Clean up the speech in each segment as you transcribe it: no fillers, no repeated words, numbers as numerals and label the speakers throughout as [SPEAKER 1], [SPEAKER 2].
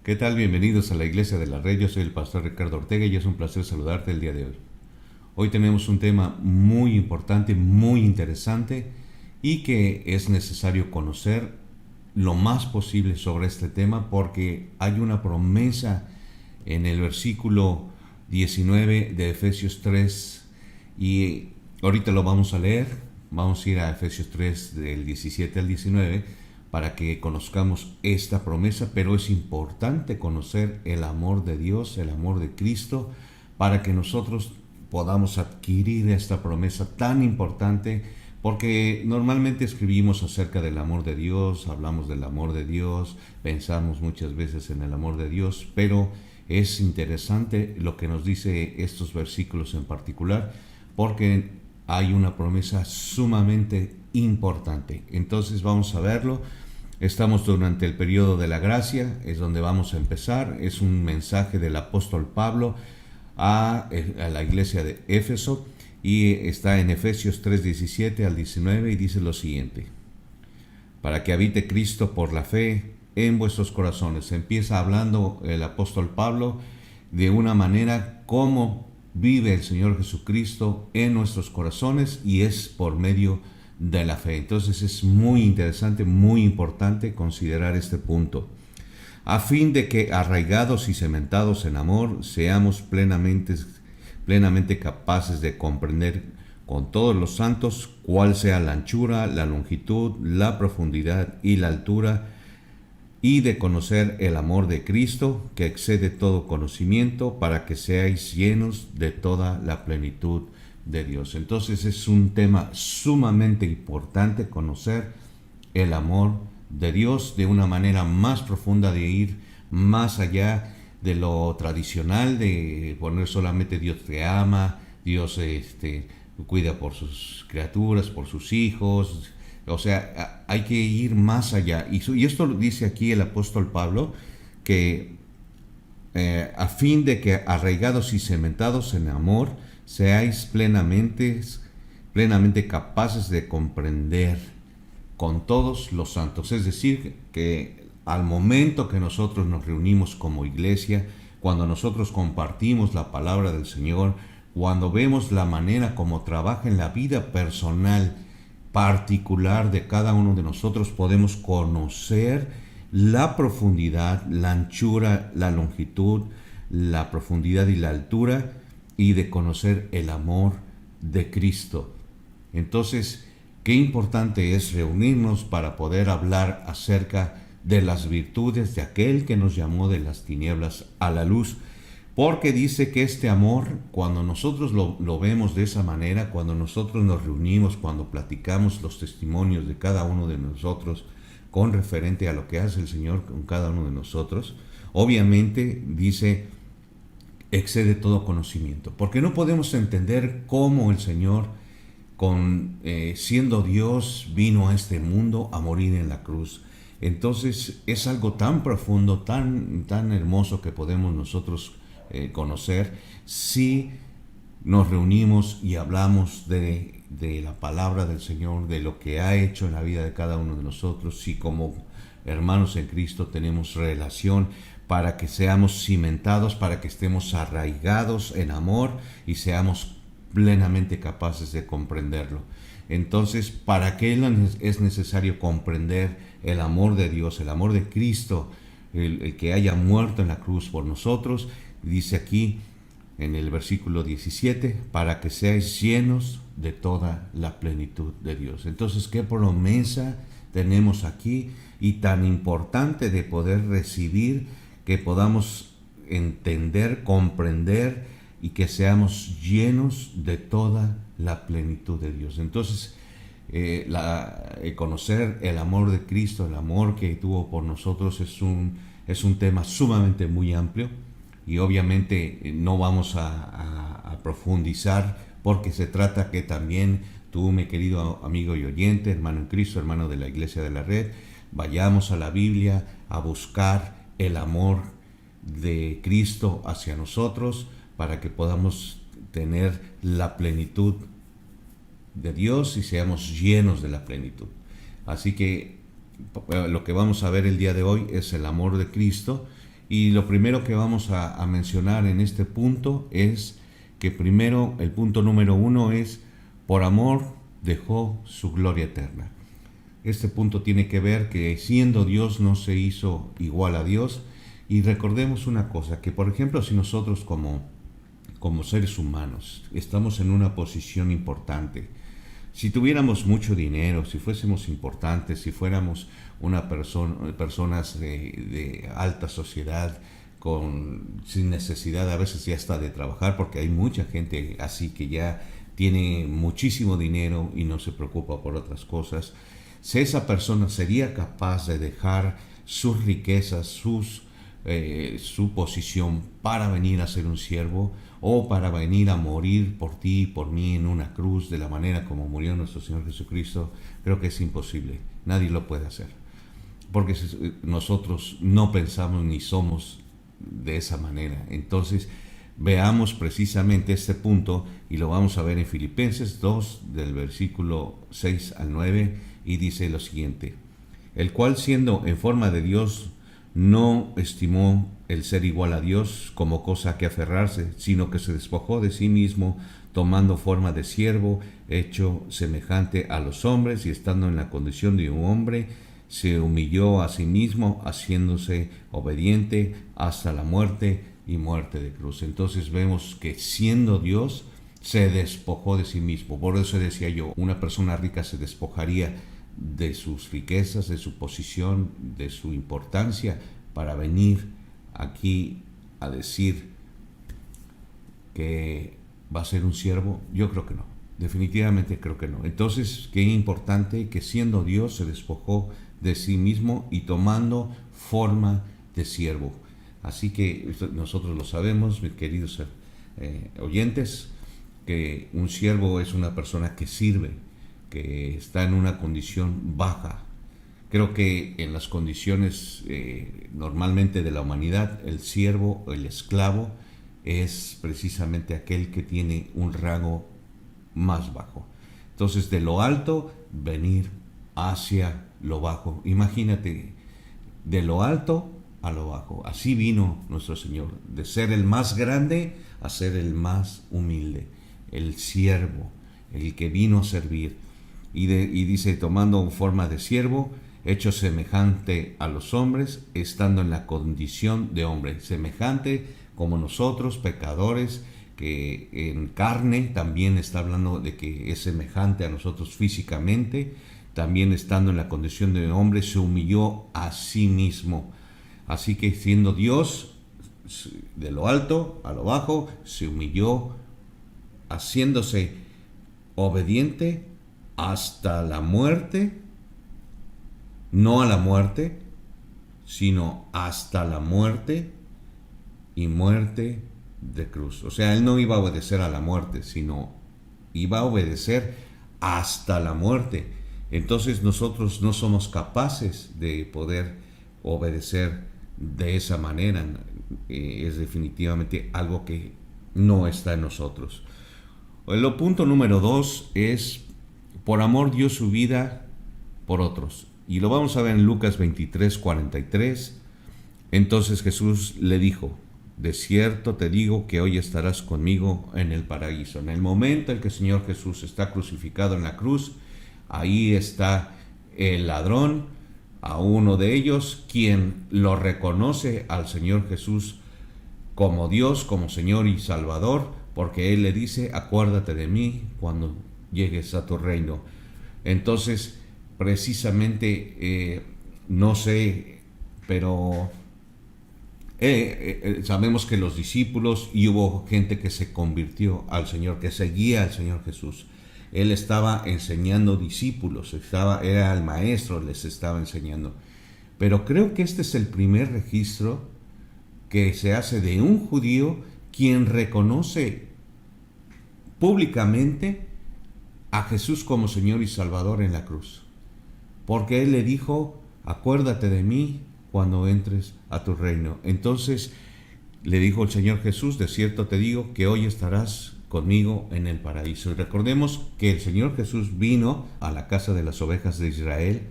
[SPEAKER 1] ¿Qué tal? Bienvenidos a la Iglesia de la Red. Yo soy el pastor Ricardo Ortega y es un placer saludarte el día de hoy. Hoy tenemos un tema muy importante, muy interesante y que es necesario conocer lo más posible sobre este tema porque hay una promesa en el versículo 19 de Efesios 3 y ahorita lo vamos a leer. Vamos a ir a Efesios 3 del 17 al 19 para que conozcamos esta promesa, pero es importante conocer el amor de Dios, el amor de Cristo, para que nosotros podamos adquirir esta promesa tan importante, porque normalmente escribimos acerca del amor de Dios, hablamos del amor de Dios, pensamos muchas veces en el amor de Dios, pero es interesante lo que nos dice estos versículos en particular, porque hay una promesa sumamente importante. Entonces vamos a verlo. Estamos durante el periodo de la gracia, es donde vamos a empezar. Es un mensaje del apóstol Pablo a la iglesia de Éfeso y está en Efesios 3:17 al 19 y dice lo siguiente: para que habite Cristo por la fe en vuestros corazones. Empieza hablando el apóstol Pablo de una manera como vive el Señor Jesucristo en nuestros corazones y es por medio de la fe. Entonces es muy interesante, muy importante considerar este punto. A fin de que arraigados y cementados en amor, seamos plenamente capaces de comprender con todos los santos cuál sea la anchura, la longitud, la profundidad y la altura, y de conocer el amor de Cristo, que excede todo conocimiento, para que seáis llenos de toda la plenitud de Dios. Entonces es un tema sumamente importante conocer el amor de Dios de una manera más profunda, de ir más allá de lo tradicional, de poner solamente Dios te ama, Dios cuida por sus criaturas, por sus hijos. O sea, hay que ir más allá. Y esto lo dice aquí el apóstol Pablo, que a fin de que arraigados y cementados en amor, seáis plenamente capaces de comprender con todos los santos. Es decir, que al momento que nosotros nos reunimos como iglesia, cuando nosotros compartimos la palabra del Señor, cuando vemos la manera como trabaja en la vida personal particular de cada uno de nosotros, podemos conocer la profundidad, la anchura, la longitud, la profundidad y la altura, y de conocer el amor de Cristo. Entonces, qué importante es reunirnos para poder hablar acerca de las virtudes de aquel que nos llamó de las tinieblas a la luz, porque dice que este amor, cuando nosotros lo vemos de esa manera, cuando nosotros nos reunimos, cuando platicamos los testimonios de cada uno de nosotros con referente a lo que hace el Señor con cada uno de nosotros, obviamente dice excede todo conocimiento, porque no podemos entender cómo el Señor, siendo Dios, vino a este mundo a morir en la cruz. Entonces es algo tan profundo, tan hermoso, que podemos nosotros conocer si nos reunimos y hablamos de la palabra del Señor, de lo que ha hecho en la vida de cada uno de nosotros, si como hermanos en Cristo tenemos relación, para que seamos cimentados, para que estemos arraigados en amor y seamos plenamente capaces de comprenderlo. Entonces, ¿para qué es necesario comprender el amor de Dios, el amor de Cristo, el que haya muerto en la cruz por nosotros? Dice aquí en el versículo 17, para que seáis llenos de toda la plenitud de Dios. Entonces, ¿qué promesa tenemos aquí y tan importante de poder recibir, que podamos entender, comprender y que seamos llenos de toda la plenitud de Dios? Entonces, conocer el amor de Cristo, el amor que tuvo por nosotros, es un tema sumamente muy amplio, y obviamente no vamos a profundizar, porque se trata que también tú, mi querido amigo y oyente, hermano en Cristo, hermano de la Iglesia de la Red, vayamos a la Biblia a buscar el amor de Cristo hacia nosotros, para que podamos tener la plenitud de Dios y seamos llenos de la plenitud. Así que lo que vamos a ver el día de hoy es el amor de Cristo, Y lo primero que vamos a mencionar en este punto es que primero, el punto número 1 es, por amor dejó su gloria eterna. Este punto tiene que ver que siendo Dios no se hizo igual a Dios. Y recordemos una cosa, que por ejemplo si nosotros como seres humanos estamos en una posición importante, si tuviéramos mucho dinero, si fuésemos importantes, si fuéramos personas de alta sociedad, sin necesidad a veces ya hasta de trabajar, porque hay mucha gente así que ya tiene muchísimo dinero y no se preocupa por otras cosas, si esa persona sería capaz de dejar sus riquezas, su posición para venir a ser un siervo o para venir a morir por ti y por mí en una cruz de la manera como murió nuestro Señor Jesucristo, creo que es imposible. Nadie lo puede hacer. Porque nosotros no pensamos ni somos de esa manera. Entonces, veamos precisamente este punto y lo vamos a ver en Filipenses 2, del versículo 6 al 9, y dice lo siguiente: el cual siendo en forma de Dios, no estimó el ser igual a Dios como cosa que aferrarse, sino que se despojó de sí mismo, tomando forma de siervo, hecho semejante a los hombres, y estando en la condición de un hombre, se humilló a sí mismo, haciéndose obediente hasta la muerte y muerte de cruz. Entonces vemos que siendo Dios, se despojó de sí mismo. Por eso decía yo, una persona rica se despojaría de sus riquezas, de su posición, de su importancia, para venir aquí a decir que va a ser un siervo. Yo creo que no, definitivamente creo que no. Entonces, qué importante que siendo Dios se despojó de sí mismo y tomando forma de siervo. Así que nosotros lo sabemos, mis queridos oyentes, que un siervo es una persona que sirve, que está en una condición baja. Creo que en las condiciones normalmente de la humanidad, el siervo, el esclavo, es precisamente aquel que tiene un rango más bajo. Entonces, de lo alto, venir hacia lo bajo. Imagínate, de lo alto a lo bajo. Así vino nuestro Señor, de ser el más grande a ser el más humilde, el siervo, el que vino a servir. Y dice, tomando forma de siervo, hecho semejante a los hombres, estando en la condición de hombre, semejante como nosotros, pecadores, que en carne, también está hablando de que es semejante a nosotros físicamente, también estando en la condición de hombre, se humilló a sí mismo. Así que siendo Dios, de lo alto a lo bajo, se humilló, haciéndose obediente hasta la muerte, no a la muerte, sino hasta la muerte y muerte de cruz. O sea, él no iba a obedecer a la muerte, sino iba a obedecer hasta la muerte. Entonces nosotros no somos capaces de poder obedecer de esa manera. Es definitivamente algo que no está en nosotros. El punto número 2 es: por amor dio su vida por otros. Y lo vamos a ver en Lucas 23, 43. Entonces Jesús le dijo: de cierto te digo que hoy estarás conmigo en el paraíso. En el momento en que el Señor Jesús está crucificado en la cruz, ahí está el ladrón, a uno de ellos, quien lo reconoce al Señor Jesús como Dios, como Señor y Salvador, porque Él le dice: acuérdate de mí cuando llegues a tu reino. Entonces, precisamente, no sé, pero sabemos que los discípulos, y hubo gente que se convirtió al Señor, que seguía al Señor Jesús. Él estaba enseñando discípulos, era el maestro, les estaba enseñando. Pero creo que este es el primer registro que se hace de un judío quien reconoce públicamente a Jesús como Señor y Salvador en la cruz. Porque Él le dijo: acuérdate de mí cuando entres a tu reino. Entonces le dijo el Señor Jesús: de cierto te digo que hoy estarás conmigo en el paraíso. Y recordemos que el Señor Jesús vino a la casa de las ovejas de Israel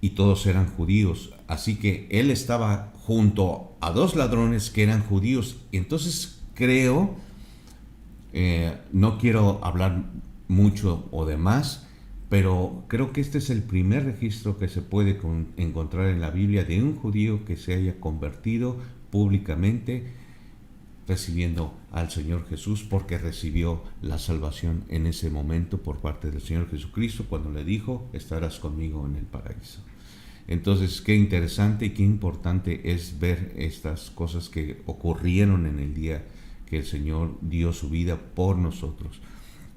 [SPEAKER 1] y todos eran judíos. Así que él estaba junto a dos ladrones que eran judíos. Y entonces creo, no quiero hablar mucho o demás, pero creo que este es el primer registro que se puede encontrar en la Biblia de un judío que se haya convertido públicamente recibiendo al Señor Jesús, porque recibió la salvación en ese momento por parte del Señor Jesucristo cuando le dijo: estarás conmigo en el paraíso. Entonces, qué interesante y qué importante es ver estas cosas que ocurrieron en el día que el Señor dio su vida por nosotros.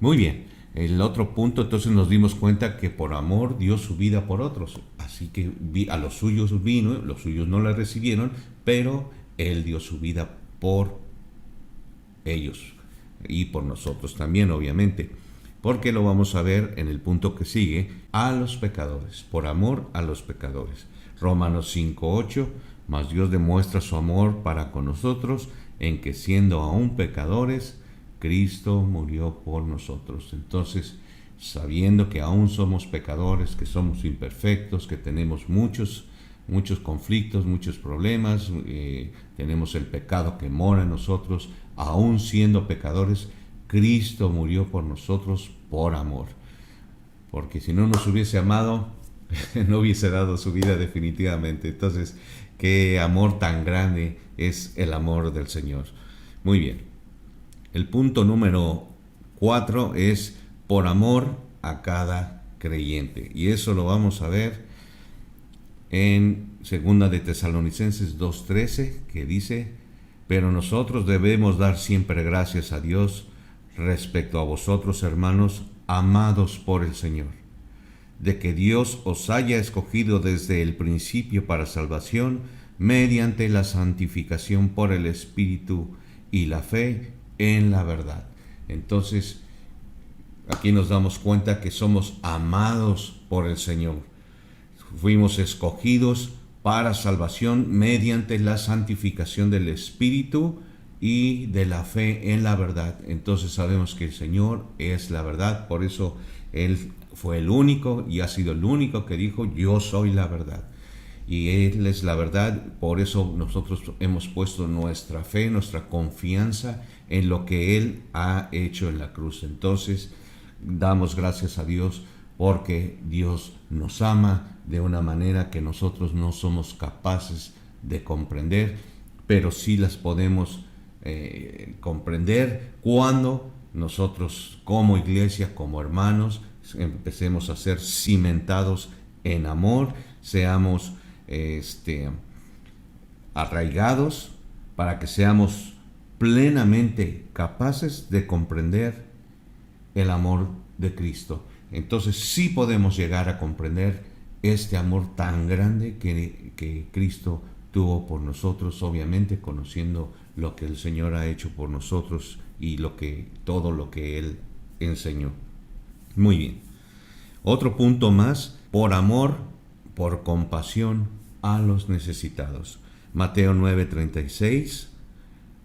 [SPEAKER 1] Muy bien, el otro punto, entonces nos dimos cuenta que por amor dio su vida por otros. Así que a los suyos vino, los suyos no la recibieron, pero Él dio su vida por ellos y por nosotros también, obviamente, porque lo vamos a ver en el punto que sigue: a los pecadores, por amor a los pecadores. Romanos 5:8, mas Dios demuestra su amor para con nosotros en que, siendo aún pecadores, Cristo murió por nosotros. Entonces, sabiendo que aún somos pecadores, que somos imperfectos, que tenemos muchos conflictos, muchos problemas, tenemos el pecado que mora en nosotros, aún siendo pecadores, Cristo murió por nosotros por amor. Porque si no nos hubiese amado, no hubiese dado su vida definitivamente. Entonces, qué amor tan grande es el amor del Señor. Muy bien. El punto número 4 es por amor a cada creyente. Y eso lo vamos a ver en 2 de Tesalonicenses 2:13, que dice: pero nosotros debemos dar siempre gracias a Dios respecto a vosotros, hermanos, amados por el Señor, de que Dios os haya escogido desde el principio para salvación, mediante la santificación por el Espíritu y la fe en la verdad. Entonces, aquí nos damos cuenta que somos amados por el Señor. Fuimos escogidos para salvación mediante la santificación del Espíritu y de la fe en la verdad. Entonces sabemos que el Señor es la verdad, por eso Él fue el único y ha sido el único que dijo: yo soy la verdad. Y Él es la verdad, por eso nosotros hemos puesto nuestra fe, nuestra confianza en lo que Él ha hecho en la cruz. Entonces, damos gracias a Dios porque Dios nos ama de una manera que nosotros no somos capaces de comprender, pero sí las podemos comprender cuando nosotros como iglesia, como hermanos, empecemos a ser cimentados en amor, seamos arraigados, para que seamos plenamente capaces de comprender el amor de Cristo. Entonces sí podemos llegar a comprender este amor tan grande que Cristo tuvo por nosotros, obviamente conociendo lo que el Señor ha hecho por nosotros y todo lo que Él enseñó. Muy bien. Otro punto más: por amor, por compasión a los necesitados. Mateo 9:36,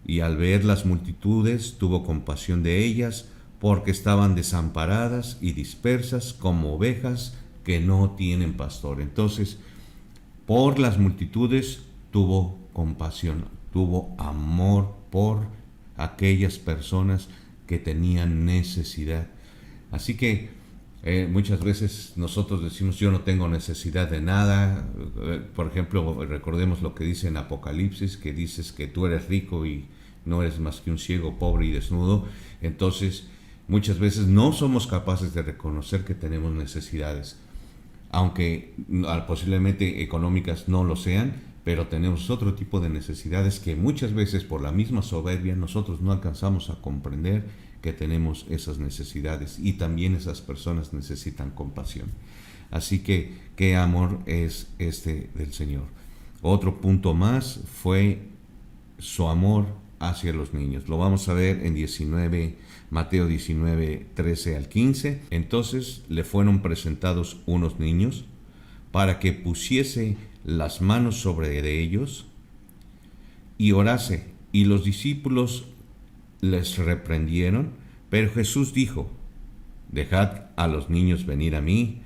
[SPEAKER 1] y al ver las multitudes tuvo compasión de ellas, porque estaban desamparadas y dispersas como ovejas que no tienen pastor. Entonces, por las multitudes tuvo compasión, tuvo amor por aquellas personas que tenían necesidad. Así que muchas veces nosotros decimos: yo no tengo necesidad de nada. Por ejemplo, recordemos lo que dice en Apocalipsis, que dices que tú eres rico y no eres más que un ciego, pobre y desnudo. Entonces, muchas veces no somos capaces de reconocer que tenemos necesidades, aunque posiblemente económicas no lo sean, pero tenemos otro tipo de necesidades que muchas veces por la misma soberbia nosotros no alcanzamos a comprender que tenemos esas necesidades, y también esas personas necesitan compasión. Así que, ¿qué amor es este del Señor? Otro punto más fue su amor hacia los niños. Lo vamos a ver en Mateo 19:13 al 15. Entonces le fueron presentados unos niños para que pusiese las manos sobre ellos y orase, y los discípulos les reprendieron, pero Jesús dijo: dejad a los niños venir a mí,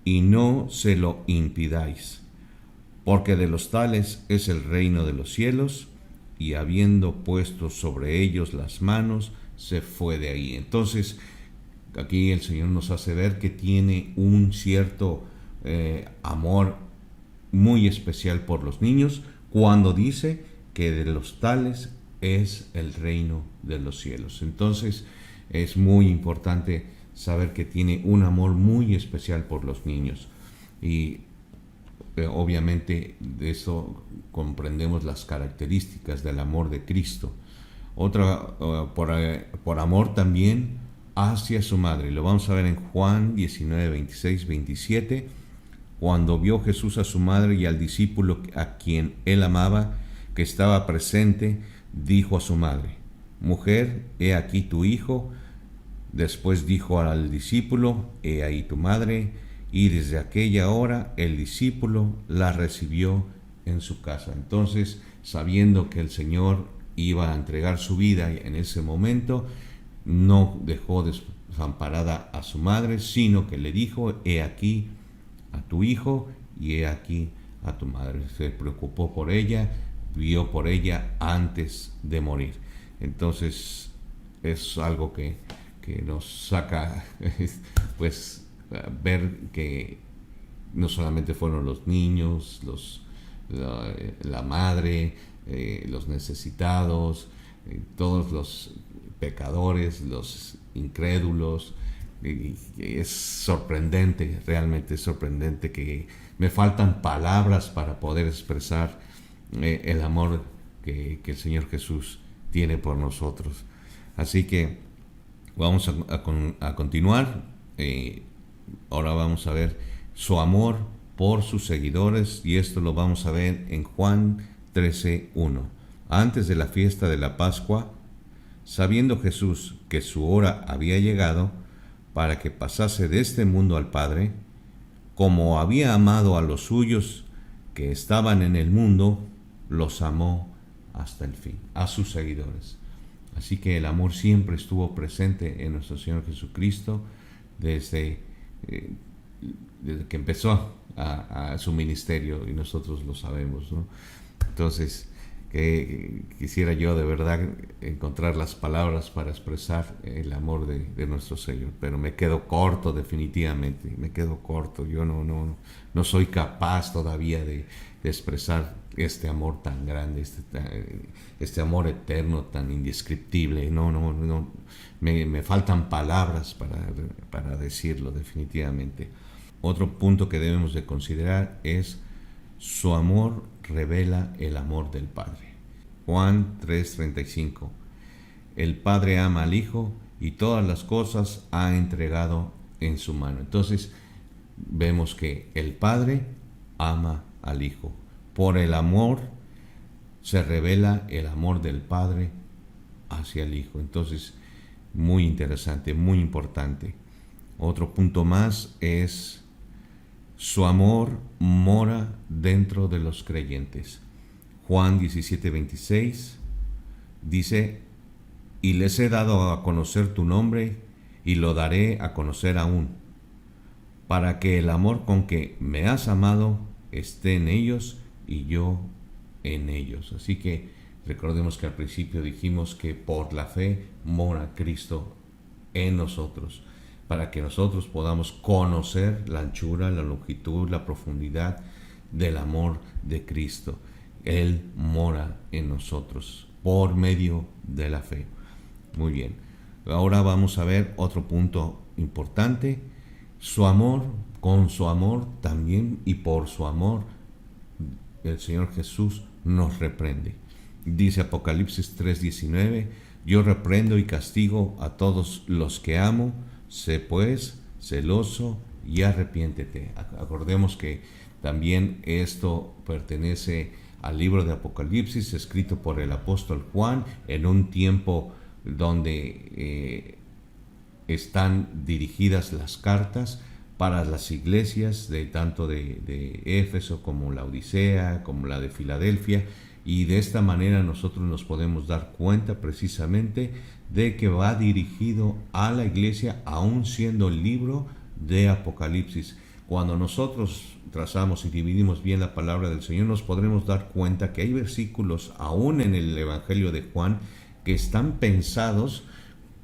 [SPEAKER 1] y no se lo impidáis, porque de los tales es el reino de los cielos. Y habiendo puesto sobre ellos las manos, se fue de ahí. Entonces, aquí el Señor nos hace ver que tiene un cierto amor muy especial por los niños, cuando dice que de los tales es el reino de los cielos. Entonces, es muy importante saber que tiene un amor muy especial por los niños. Y obviamente de eso comprendemos las características del amor de Cristo. Otra, por amor también hacia su madre. Lo vamos a ver en Juan 19, 26, 27. Cuando vio Jesús a su madre y al discípulo a quien él amaba, que estaba presente, dijo a su madre: Mujer, he aquí tu hijo. Después dijo al discípulo: He ahí tu madre. Y desde aquella hora el discípulo la recibió en su casa. Entonces, sabiendo que el Señor iba a entregar su vida en ese momento, no dejó desamparada a su madre, sino que le dijo: He aquí a tu hijo y he aquí a tu madre. Se preocupó por ella, vio por ella antes de morir. Entonces, es algo que nos saca, pues, ver que no solamente fueron los niños, la madre, los necesitados, todos los pecadores, los incrédulos. Y es sorprendente, realmente es sorprendente, que me faltan palabras para poder expresar el amor que el Señor Jesús tiene por nosotros. Así que vamos a continuar. Ahora vamos a ver su amor por sus seguidores, y esto lo vamos a ver en Juan 13:1. Antes de la fiesta de la Pascua, sabiendo Jesús que su hora había llegado para que pasase de este mundo al Padre, como había amado a los suyos que estaban en el mundo, los amó hasta el fin, a sus seguidores. Así que el amor siempre estuvo presente en nuestro Señor Jesucristo desde que empezó a su ministerio, y nosotros lo sabemos, ¿no? Entonces, quisiera yo de verdad encontrar las palabras para expresar el amor de nuestro Señor, pero me quedo corto, definitivamente, me quedo corto. Yo no soy capaz todavía de expresar este amor tan grande, este amor eterno, tan indescriptible. Me faltan palabras para decirlo, definitivamente. Otro punto que debemos de considerar es: su amor revela el amor del Padre. Juan 3:35. El Padre ama al Hijo y todas las cosas ha entregado en su mano. Entonces vemos que el Padre ama al Hijo. Por el amor se revela el amor del Padre hacia el Hijo. Entonces, muy interesante, muy importante. Otro punto más es: su amor mora dentro de los creyentes. Juan 17:26 dice: y les he dado a conocer tu nombre, y lo daré a conocer aún, para que el amor con que me has amado esté en ellos y yo en ellos. Así que recordemos que al principio dijimos que por la fe mora Cristo en nosotros, para que nosotros podamos conocer la anchura, la longitud, la profundidad del amor de Cristo. Él mora en nosotros por medio de la fe. Muy bien. Ahora vamos a ver otro punto importante: su amor. Con su amor también, y por su amor, el Señor Jesús nos reprende. Dice Apocalipsis 3:19: yo reprendo y castigo a todos los que amo. Sé pues celoso y arrepiéntete. Acordemos que también esto pertenece al libro de Apocalipsis, escrito por el apóstol Juan en un tiempo donde están dirigidas las cartas para las iglesias tanto de Éfeso como la Odisea, como la de Filadelfia, y de esta manera nosotros nos podemos dar cuenta precisamente de que va dirigido a la iglesia, aún siendo el libro de Apocalipsis. Cuando nosotros trazamos y dividimos bien la palabra del Señor, nos podremos dar cuenta que hay versículos, aún en el Evangelio de Juan, que están pensados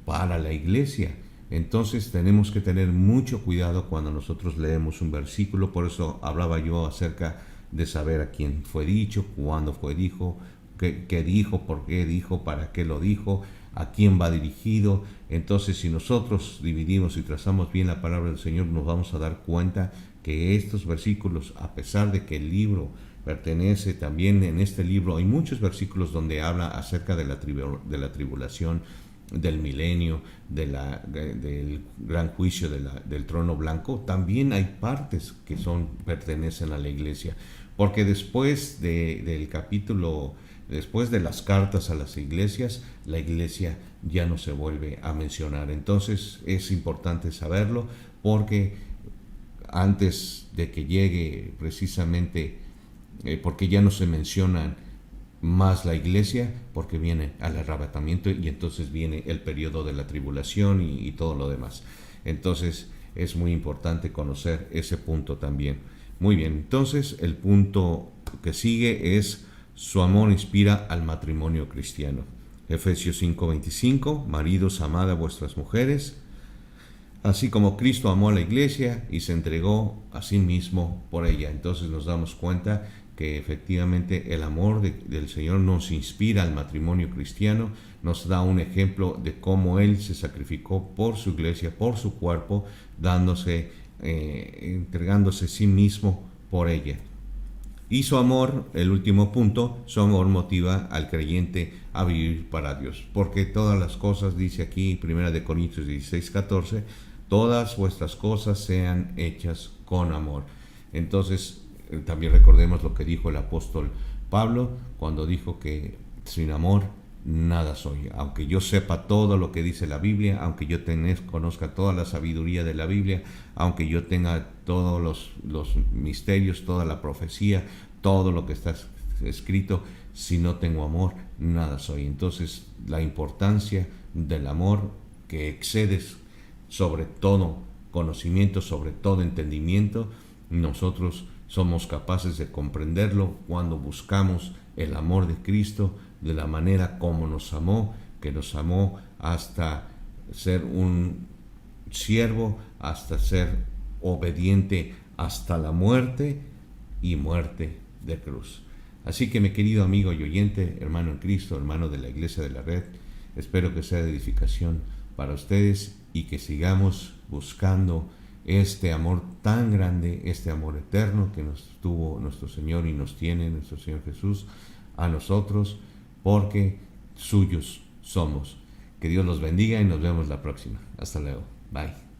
[SPEAKER 1] para la iglesia. Entonces tenemos que tener mucho cuidado cuando nosotros leemos un versículo. Por eso hablaba yo acerca de saber a quién fue dicho, cuándo fue dicho, qué dijo, por qué dijo, para qué lo dijo, a quién va dirigido. Entonces, si nosotros dividimos y trazamos bien la palabra del Señor, nos vamos a dar cuenta que estos versículos, a pesar de que el libro pertenece también, en este libro hay muchos versículos donde habla acerca de la tribulación, del milenio, del gran juicio del trono blanco. También hay partes que pertenecen a la iglesia, porque después del capítulo, después de las cartas a las iglesias, la iglesia ya no se vuelve a mencionar. Entonces es importante saberlo, porque antes de que llegue precisamente, porque ya no se mencionan más la iglesia, porque viene al arrebatamiento y entonces viene el periodo de la tribulación y todo lo demás. Entonces es muy importante conocer ese punto también. Muy bien, entonces el punto que sigue es: su amor inspira al matrimonio cristiano. Efesios 5:25: maridos, amad a vuestras mujeres, así como Cristo amó a la iglesia y se entregó a sí mismo por ella. Entonces nos damos cuenta que efectivamente el amor del Señor nos inspira al matrimonio cristiano, nos da un ejemplo de cómo Él se sacrificó por su iglesia, por su cuerpo, entregándose a sí mismo por ella. Y su amor, el último punto, su amor motiva al creyente a vivir para Dios, porque todas las cosas, dice aquí 1 Corintios 16:14, todas vuestras cosas sean hechas con amor. Entonces, también recordemos lo que dijo el apóstol Pablo cuando dijo que sin amor nada soy. Aunque yo sepa todo lo que dice la Biblia, aunque yo conozca toda la sabiduría de la Biblia, aunque yo tenga todos los misterios, toda la profecía, todo lo que está escrito, si no tengo amor, nada soy. Entonces, la importancia del amor, que excedes sobre todo conocimiento, sobre todo entendimiento, nosotros somos capaces de comprenderlo cuando buscamos el amor de Cristo, de la manera como nos amó, que nos amó hasta ser un siervo, hasta ser obediente hasta la muerte y muerte de cruz. Así que, mi querido amigo y oyente, hermano en Cristo, hermano de la Iglesia de la Red, espero que sea de edificación para ustedes y que sigamos buscando este amor tan grande, este amor eterno que nos tuvo nuestro Señor y nos tiene nuestro Señor Jesús a nosotros, porque suyos somos. Que Dios los bendiga y nos vemos la próxima. Hasta luego. Bye.